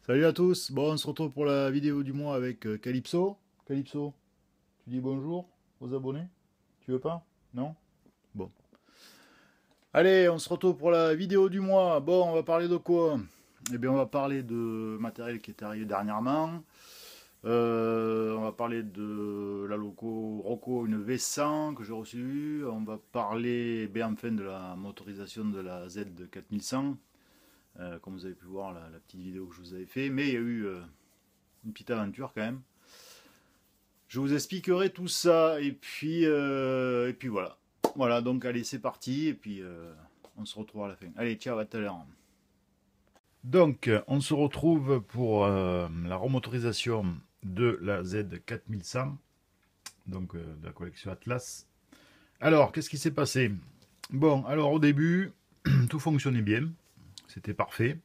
Salut à tous, bon on se retrouve pour la vidéo du mois avec Calypso. Calypso, tu dis bonjour aux abonnés? Tu veux pas? Non? Bon. Allez, on se retrouve pour la vidéo du mois. Bon, on va parler de quoi? Eh bien, on va parler de matériel qui est arrivé dernièrement. On va parler de la loco Rocco, une V100 que j'ai reçue. On va parler, bien enfin, de la motorisation de la Z4100. Comme vous avez pu voir la petite vidéo que je vous avais fait. Mais il y a eu une petite aventure quand même. Je vous expliquerai tout ça et puis voilà. Voilà, donc allez, c'est parti et puis on se retrouve à la fin. Allez, ciao, à tout à l'heure. Donc, on se retrouve pour la remotorisation de la Z4100, donc de la collection Atlas. Alors, qu'est-ce qui s'est passé? Bon, alors au début, tout fonctionnait bien, c'était parfait.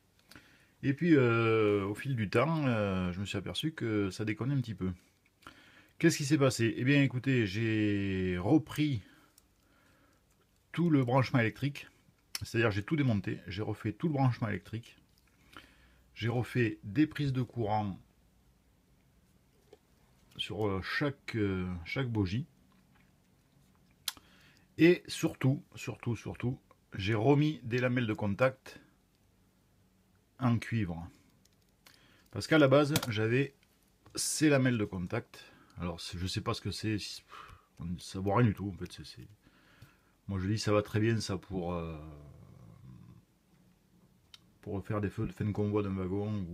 Et puis, au fil du temps, je me suis aperçu que ça déconnait un petit peu. Qu'est-ce qui s'est passé? Eh bien, écoutez, j'ai repris tout le branchement électrique, c'est-à-dire j'ai tout démonté, j'ai refait tout le branchement électrique, j'ai refait des prises de courant sur chaque bougie, et surtout, j'ai remis des lamelles de contact en cuivre. Parce qu'à la base, j'avais ces lamelles de contact. Alors, je sais pas ce que c'est, ça vaut rien du tout en fait. Moi je dis ça va très bien ça pour faire des feux de fin de convoi d'un wagon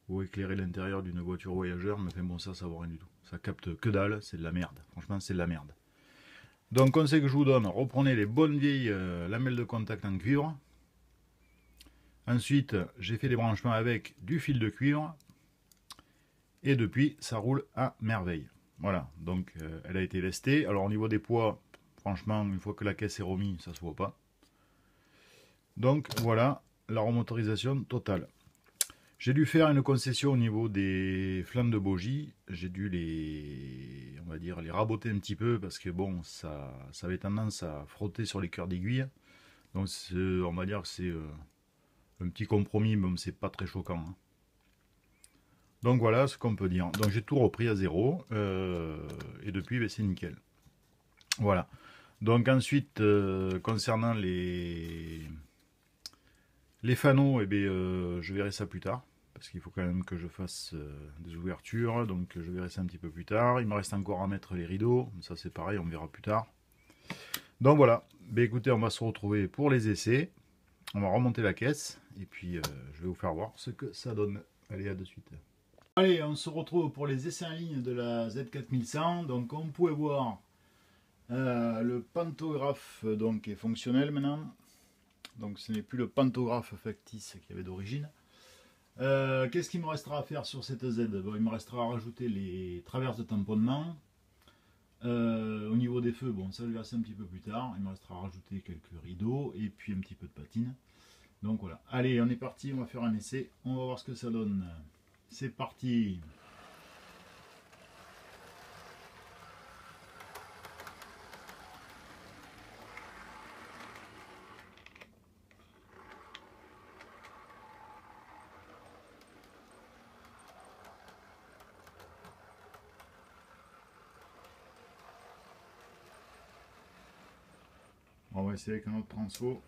ou éclairer l'intérieur d'une voiture voyageur, mais enfin bon, ça vaut rien du tout. Ça capte que dalle, c'est de la merde. Franchement, c'est de la merde. Donc, conseil que je vous donne, reprenez les bonnes vieilles lamelles de contact en cuivre. Ensuite, j'ai fait des branchements avec du fil de cuivre. Et depuis, ça roule à merveille. Voilà, donc elle a été lestée. Alors, au niveau des poids, franchement, une fois que la caisse est remise, ça se voit pas. Donc, voilà la remotorisation totale. J'ai dû faire une concession au niveau des flammes de bougie. J'ai dû on va dire, les raboter un petit peu parce que bon, ça avait tendance à frotter sur les cœurs d'aiguille. Donc, on va dire que c'est un petit compromis, mais c'est pas très choquant. Hein. Donc voilà ce qu'on peut dire. Donc j'ai tout repris à zéro et depuis, ben, c'est nickel. Voilà. Donc ensuite, concernant les fanaux, eh bien, je verrai ça plus tard. Parce qu'il faut quand même que je fasse des ouvertures. Donc je verrai ça un petit peu plus tard. Il me reste encore à mettre les rideaux. Ça c'est pareil, on verra plus tard. Donc voilà. Ben, écoutez, on va se retrouver pour les essais. On va remonter la caisse. Et puis je vais vous faire voir ce que ça donne. Allez, à de suite. Allez, on se retrouve pour les essais en ligne de la Z4100. Donc comme vous pouvez voir, le pantographe donc, est fonctionnel maintenant. Donc ce n'est plus le pantographe factice qu'il y avait d'origine. Qu'est-ce qu'il me restera à faire sur cette Z? Bon, il me restera à rajouter les traverses de tamponnement. Au niveau des feux, bon, ça je vais verser un petit peu plus tard. Il me restera à rajouter quelques rideaux et puis un petit peu de patine. Donc voilà. Allez, on est parti, on va faire un essai. On va voir ce que ça donne. C'est parti. On va essayer avec un autre transfo.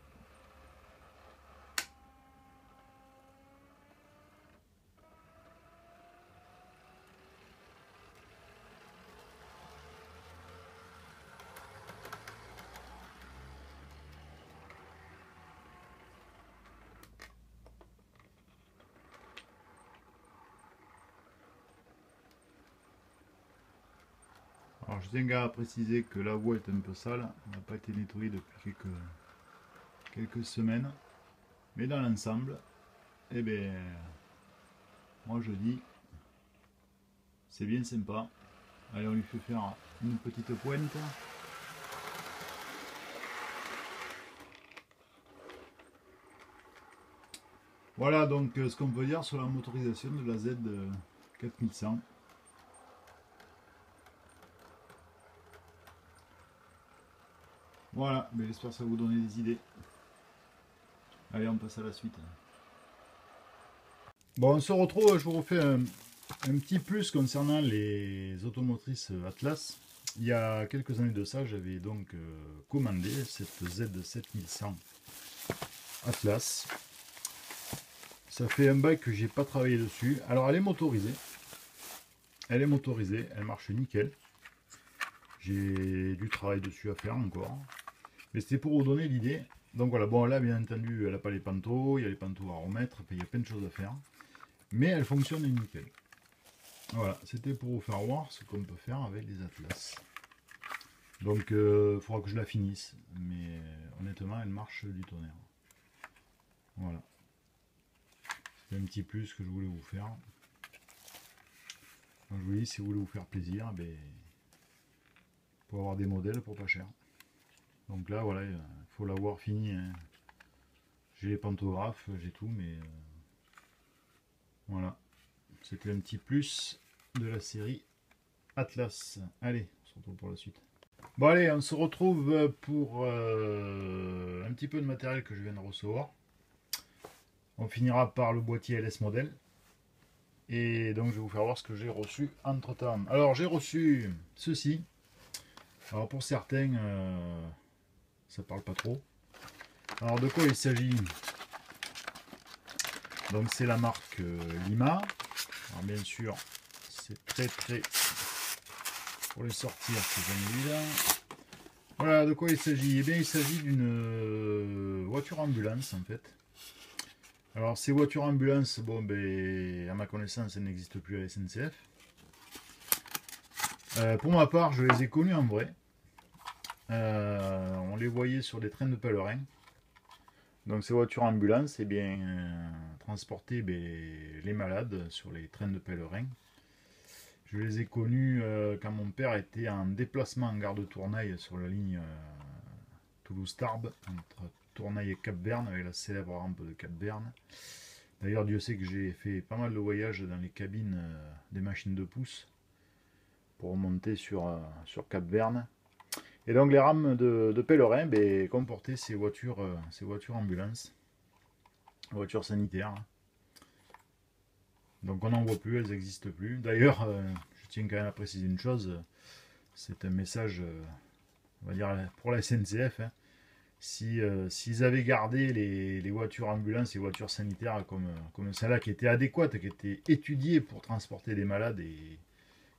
Alors je tiens à préciser que la voie est un peu sale, elle n'a pas été nettoyée depuis quelques semaines. Mais dans l'ensemble, eh bien, moi je dis, c'est bien sympa. Allez, on lui fait faire une petite pointe. Voilà donc ce qu'on peut dire sur la motorisation de la Z 4100. Voilà, mais j'espère que ça va vous donner des idées. Allez, on passe à la suite. Bon, on se retrouve, je vous refais un petit plus concernant les automotrices Atlas. Il y a quelques années de ça, j'avais donc commandé cette Z7100 Atlas. Ça fait un bail que j'ai pas travaillé dessus. Alors elle est motorisée. Elle est motorisée, elle marche nickel. J'ai du travail dessus à faire encore. Mais c'était pour vous donner l'idée. Donc voilà, bon là bien entendu, elle n'a pas les panneaux, il y a les panneaux à remettre, il y a plein de choses à faire. Mais elle fonctionne nickel. Voilà, c'était pour vous faire voir ce qu'on peut faire avec les Atlas. Donc il faudra que je la finisse. Mais honnêtement, elle marche du tonnerre. Voilà. C'est un petit plus que je voulais vous faire. Quand je vous dis, si vous voulez vous faire plaisir, ben, pour avoir des modèles pour pas cher. Donc là, voilà, il faut l'avoir fini. Hein. J'ai les pantographes, j'ai tout, mais voilà. C'était un petit plus de la série Atlas. Allez, on se retrouve pour la suite. Bon allez, on se retrouve pour un petit peu de matériel que je viens de recevoir. On finira par le boîtier LS modèle. Et donc je vais vous faire voir ce que j'ai reçu entre temps. Alors j'ai reçu ceci. Alors pour certains, ça parle pas trop. Alors de quoi il s'agit? Donc c'est la marque Lima. Alors bien sûr, c'est très pour les sortir, c'est jamais évident. Voilà de quoi il s'agit. Eh bien il s'agit d'une voiture ambulance en fait. Alors ces voitures ambulances, bon ben à ma connaissance, elles n'existent plus à la SNCF. Pour ma part, je les ai connues en vrai. On les voyait sur des trains de pèlerins. Donc ces voitures ambulances, eh bien, transportaient les malades sur les trains de pèlerins. Je les ai connus quand mon père était en déplacement en gare de Tournai sur la ligne Toulouse-Tarbes, entre Tournai et Cap-Verne, avec la célèbre rampe de Cap-Verne. D'ailleurs, Dieu sait que j'ai fait pas mal de voyages dans les cabines des machines de pouce pour monter sur Cap-Verne. Et donc les rames de pèlerins comportaient ces voitures ambulances, voitures sanitaires. Donc on n'en voit plus, elles n'existent plus. D'ailleurs, je tiens quand même à préciser une chose, c'est un message, on va dire, pour la SNCF. Hein. S'ils avaient gardé les voitures ambulances et voitures sanitaires comme celle-là, qui étaient adéquates, qui étaient étudiées pour transporter des malades et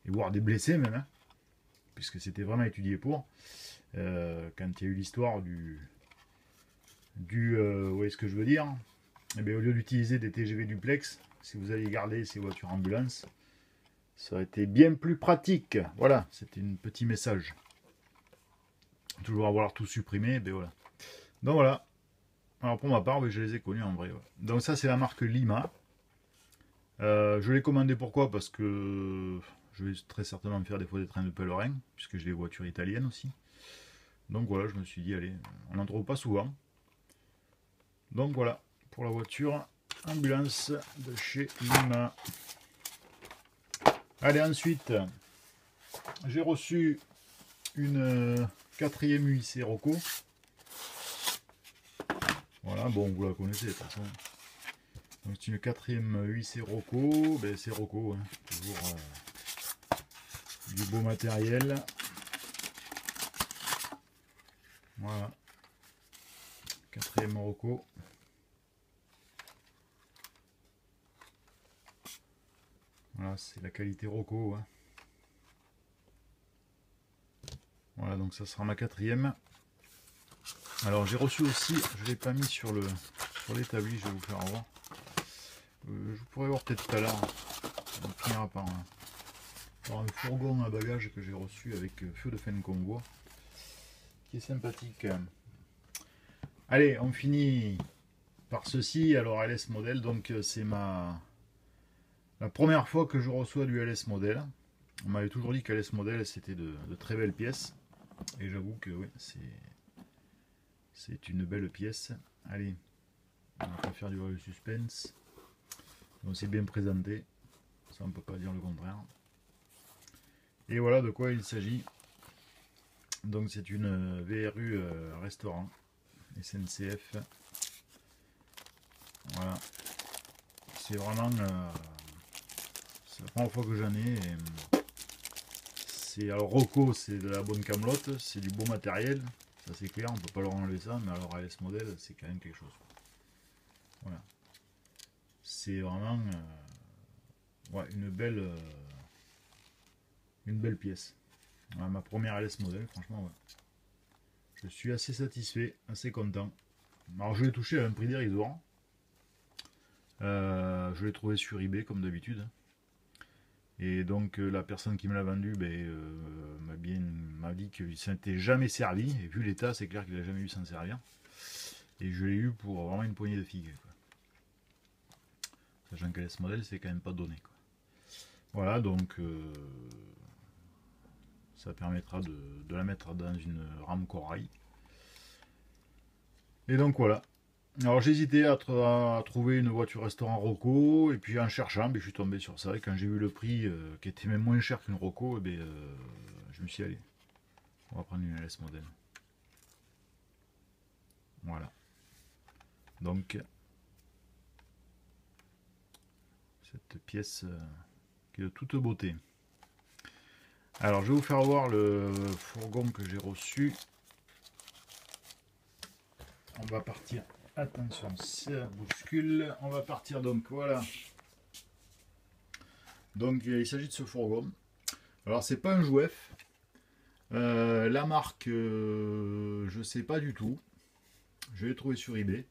voire des blessés même, hein, puisque c'était vraiment étudié pour, quand il y a eu l'histoire vous voyez ce que je veux dire, et bien, au lieu d'utiliser des TGV duplex, si vous aviez gardé ces voitures ambulances, ça aurait été bien plus pratique. Voilà, c'était un petit message. Toujours avoir tout supprimé, ben voilà. Donc voilà. Alors pour ma part, je les ai connus en vrai. Ouais. Donc ça c'est la marque Lima. Je l'ai commandé pourquoi? Parce que je vais très certainement me faire des fois des trains de pèlerins, puisque j'ai des voitures italiennes aussi. Donc voilà, je me suis dit, allez, on n'en trouve pas souvent. Donc voilà, pour la voiture ambulance de chez Lima. Allez, ensuite, j'ai reçu une 4e UIC Rocco. Voilà, bon, vous la connaissez de toute façon. Donc c'est une 4e UIC Rocco. Ben, c'est Rocco, hein. Toujours du beau matériel. Voilà. 4e Rocco. Voilà, c'est la qualité Rocco. Hein. Voilà, donc ça sera ma 4e. Alors j'ai reçu aussi, je ne l'ai pas mis sur l'établi, je vais vous faire voir. Je pourrais voir peut-être tout à l'heure. On finira par un fourgon à bagages que j'ai reçu avec feu de fin de convoi. Qui est sympathique. Allez, on finit par ceci. Alors LS modèle, donc c'est la première fois que je reçois du LS modèle. On m'avait toujours dit qu'LS modèle c'était de très belles pièces. Et j'avoue que oui, c'est une belle pièce. Allez, on va pas faire du suspense. Donc c'est bien présenté. Ça on ne peut pas dire le contraire. Et voilà de quoi il s'agit. Donc c'est une VRU restaurant SNCF. Voilà. c'est vraiment... c'est la première fois que j'en ai. Alors Rocco, c'est de la bonne camelote, c'est du beau matériel, ça c'est clair, on peut pas leur enlever ça, mais alors AS Model, c'est quand même quelque chose. Voilà. C'est vraiment ouais, une belle pièce. Voilà, ma première LS Model, franchement, ouais. Je suis assez satisfait, assez content. Alors je l'ai touché à un prix dérisoire. Je l'ai trouvé sur eBay comme d'habitude. Et donc la personne qui me l'a vendu m'a dit qu'il ne s'était jamais servi. Et vu l'état, c'est clair qu'il n'a jamais eu s'en servir. Et je l'ai eu pour vraiment une poignée de figues. Quoi. Sachant que ce modèle, c'est quand même pas donné. Quoi. Voilà, donc ça permettra de la mettre dans une rame corail. Et donc voilà. Alors j'hésitais à trouver une voiture restaurant Rocco, et puis en cherchant, je suis tombé sur ça, et quand j'ai vu le prix qui était même moins cher qu'une Rocco, je me suis dit allez, on va prendre une LS Model. Voilà. Donc cette pièce qui est de toute beauté. Alors je vais vous faire voir le fourgon que j'ai reçu. On va partir. Attention, ça bouscule. On va partir donc, voilà. Donc il s'agit de ce fourgon. Alors c'est pas un Jouef. La marque, je sais pas du tout. Je l'ai trouvé sur eBay.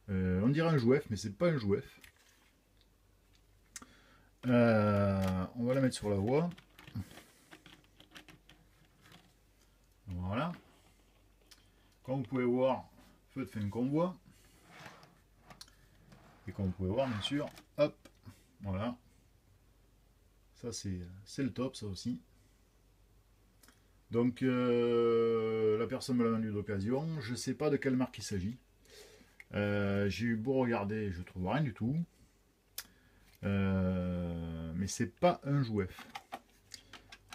On dirait un Jouef, mais c'est pas un Jouef. On va la mettre sur la voie. Voilà. Comme vous pouvez voir, feu de fin de convoi. Et comme vous pouvez voir, bien sûr, hop, voilà. Ça, c'est le top, ça aussi. Donc, la personne me l'a vendu d'occasion. Je ne sais pas de quelle marque il s'agit. J'ai eu beau regarder, je trouve rien du tout. Mais c'est pas un Jouef.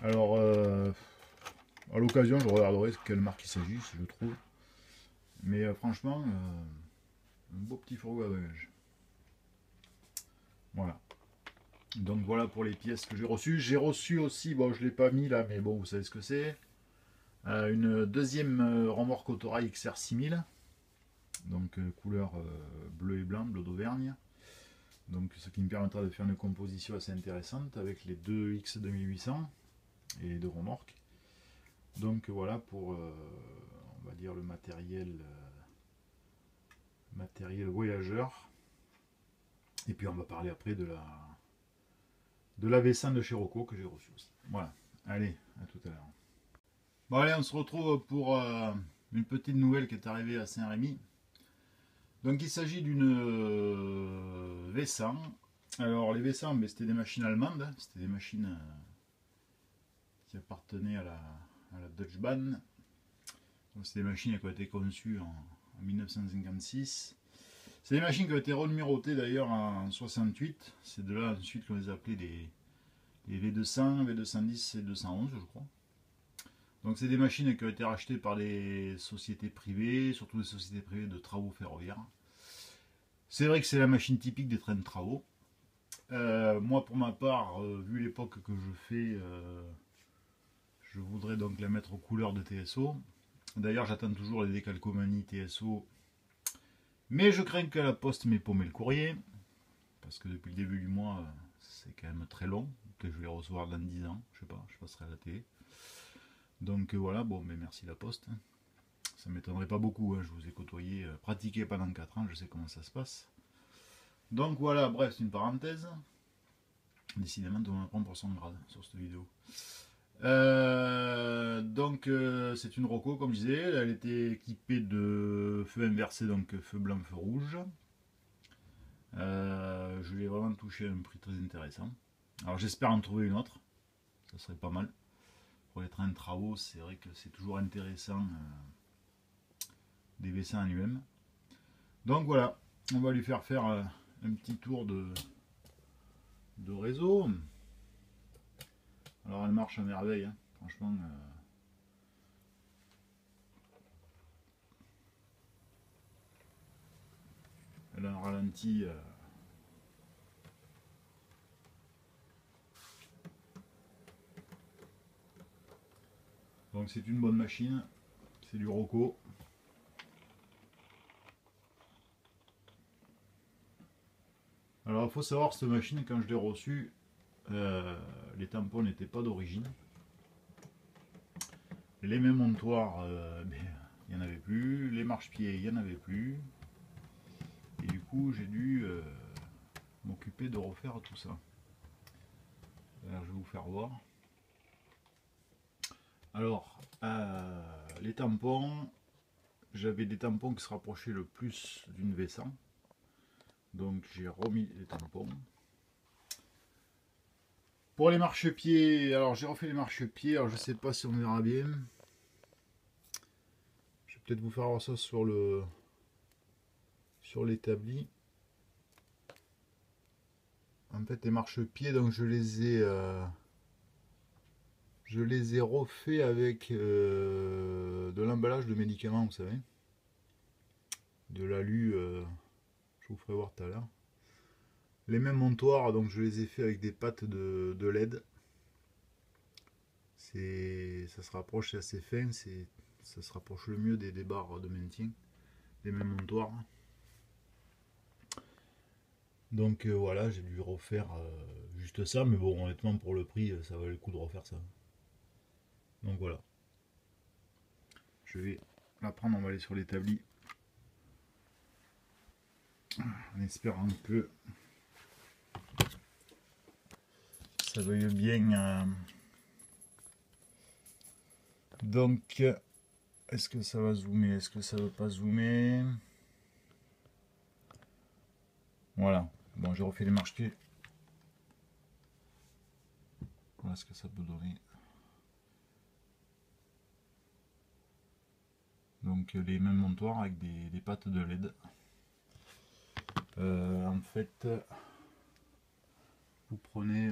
Alors, à l'occasion, je regarderai de quelle marque il s'agit, si je trouve. Mais franchement, un beau petit fourgon à bagages. Voilà. Donc voilà pour les pièces que j'ai reçues. J'ai reçu aussi, bon je ne l'ai pas mis là, mais bon vous savez ce que c'est. Une deuxième remorque Autorail XR 6000. Donc couleur bleu et blanc, bleu d'Auvergne. Donc ce qui me permettra de faire une composition assez intéressante avec les deux X 2800 et les deux remorques. Donc voilà pour on va dire le matériel voyageur. Et puis on va parler après de la V100 de chez Rocco que j'ai reçu aussi. Voilà, allez, à tout à l'heure. Bon allez, on se retrouve pour une petite nouvelle qui est arrivée à Saint-Rémy. Donc il s'agit d'une V100. Alors les V100, c'était des machines allemandes, hein. C'était des machines qui appartenaient à la Deutsche Bahn. Donc c'est des machines qui ont été conçues en 1956. C'est des machines qui ont été renumérotées d'ailleurs en 68. C'est de là ensuite qu'on les a appelées les V200, V210 et 211 je crois. Donc c'est des machines qui ont été rachetées par des sociétés privées, surtout des sociétés privées de travaux ferroviaires. C'est vrai que c'est la machine typique des trains de travaux. Moi pour ma part, vu l'époque que je fais, je voudrais donc la mettre aux couleurs de TSO. D'ailleurs j'attends toujours les décalcomanies TSO. Mais je crains que la poste m'ait paumé le courrier. Parce que depuis le début du mois, c'est quand même très long. Que je vais les recevoir dans 10 ans. Je sais pas, je passerai à la télé. Donc voilà, bon, mais merci la poste. Ça m'étonnerait pas beaucoup, hein. Je vous ai côtoyé, pratiqué pendant 4 ans, je sais comment ça se passe. Donc voilà, bref, c'est une parenthèse. Décidément, tout le monde prend pour son grade sur cette vidéo. Donc c'est une Rocco, comme je disais, elle était équipée de feu inversé, donc feu blanc, feu rouge. Je l'ai vraiment touché à un prix très intéressant. Alors j'espère en trouver une autre, ça serait pas mal. Pour les trains de travaux, c'est vrai que c'est toujours intéressant des V100 en lui-même. Donc voilà, on va lui faire un petit tour de réseau. Alors elle marche à merveille, hein. Franchement. Elle a un ralenti Donc c'est une bonne machine, c'est du Rocco. Alors il faut savoir, cette machine, quand je l'ai reçue, les tampons n'étaient pas d'origine. Les mémontoirs, il n'y en avait plus. Les marche-pieds, il n'y en avait plus. Et du coup, j'ai dû m'occuper de refaire tout ça. Alors, je vais vous faire voir. Alors, les tampons, j'avais des tampons qui se rapprochaient le plus d'une V100. Donc, j'ai remis les tampons. Pour les marchepieds, alors j'ai refait les marchepieds. Alors, je sais pas si on verra bien. Je vais peut-être vous faire voir ça sur l'établi. En fait, les marchepieds, donc je les ai refaits avec de l'emballage de médicaments, vous savez, de l'alu. Je vous ferai voir tout à l'heure. Les mêmes montoirs, donc je les ai fait avec des pattes de LED. Ça se rapproche, c'est assez fin, ça se rapproche le mieux des barres de maintien, des mêmes montoirs. Donc voilà, j'ai dû refaire juste ça, mais bon, honnêtement, pour le prix, ça valait le coup de refaire ça. Donc voilà. Je vais la prendre, on va aller sur l'établi. En espérant que ça veuille bien. Donc, est-ce que ça va zoomer? Est-ce que ça ne veut pas zoomer? Voilà. Bon, j'ai refait les marche-pieds. Voilà ce que ça peut donner. Donc, les mêmes montoirs avec des pattes de LED. En fait, vous prenez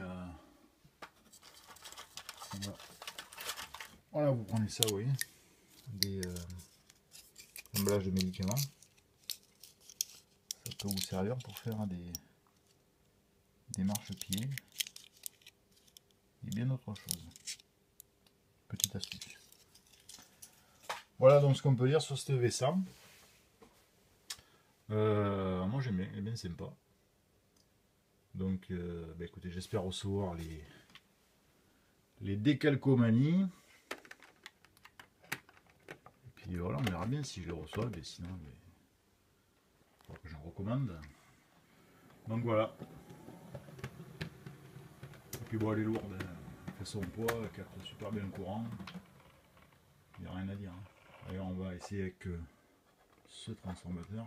voilà, vous prenez ça, vous voyez, des emballages de médicaments. Ça peut vous servir pour faire des marchepieds et bien d'autres choses. Petite astuce. Voilà donc ce qu'on peut dire sur cette V100. Moi j'aime bien, elle est bien sympa. Donc écoutez, j'espère recevoir les décalcomanies. Et puis voilà, on verra bien si je les reçois, mais sinon il faudra que j'en recommande. Donc voilà. Et puis bon, elle est lourde, hein. Elle fait son poids, elle capte super bien le courant. Il n'y a rien à dire. Hein. Allez, on va essayer avec ce transformateur.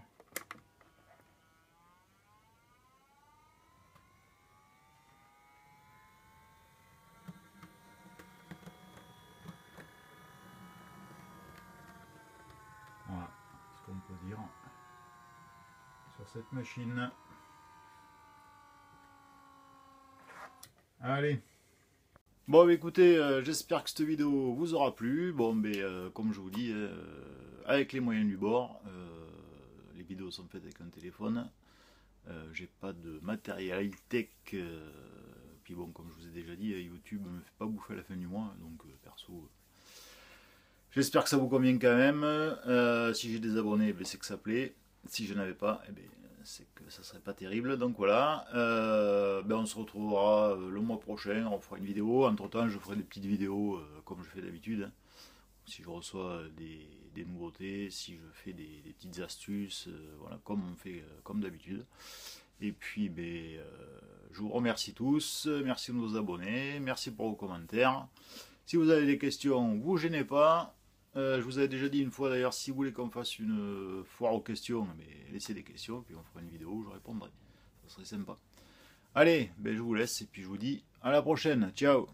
Voilà ce qu'on peut dire sur cette machine. Allez. Bon, bah, écoutez, j'espère que cette vidéo vous aura plu. Bon, mais comme je vous dis, avec les moyens du bord, les vidéos sont faites avec un téléphone. J'ai pas de matériel tech. Puis bon, comme je vous ai déjà dit, YouTube me fait pas bouffer à la fin du mois, donc perso. J'espère que ça vous convient quand même. Si j'ai des abonnés, c'est que ça plaît. Si je n'avais pas, c'est que ça serait pas terrible. Donc voilà. On se retrouvera le mois prochain. On fera une vidéo. Entre temps, je ferai des petites vidéos comme je fais d'habitude. Si je reçois des nouveautés, si je fais des petites astuces, voilà, comme on fait comme d'habitude. Et puis, je vous remercie tous. Merci de nous abonner. Merci pour vos commentaires. Si vous avez des questions, vous gênez pas. Je vous avais déjà dit une fois d'ailleurs, si vous voulez qu'on fasse une foire aux questions, laissez des questions, puis on fera une vidéo où je répondrai. Ça serait sympa. Allez, je vous laisse et puis je vous dis à la prochaine. Ciao!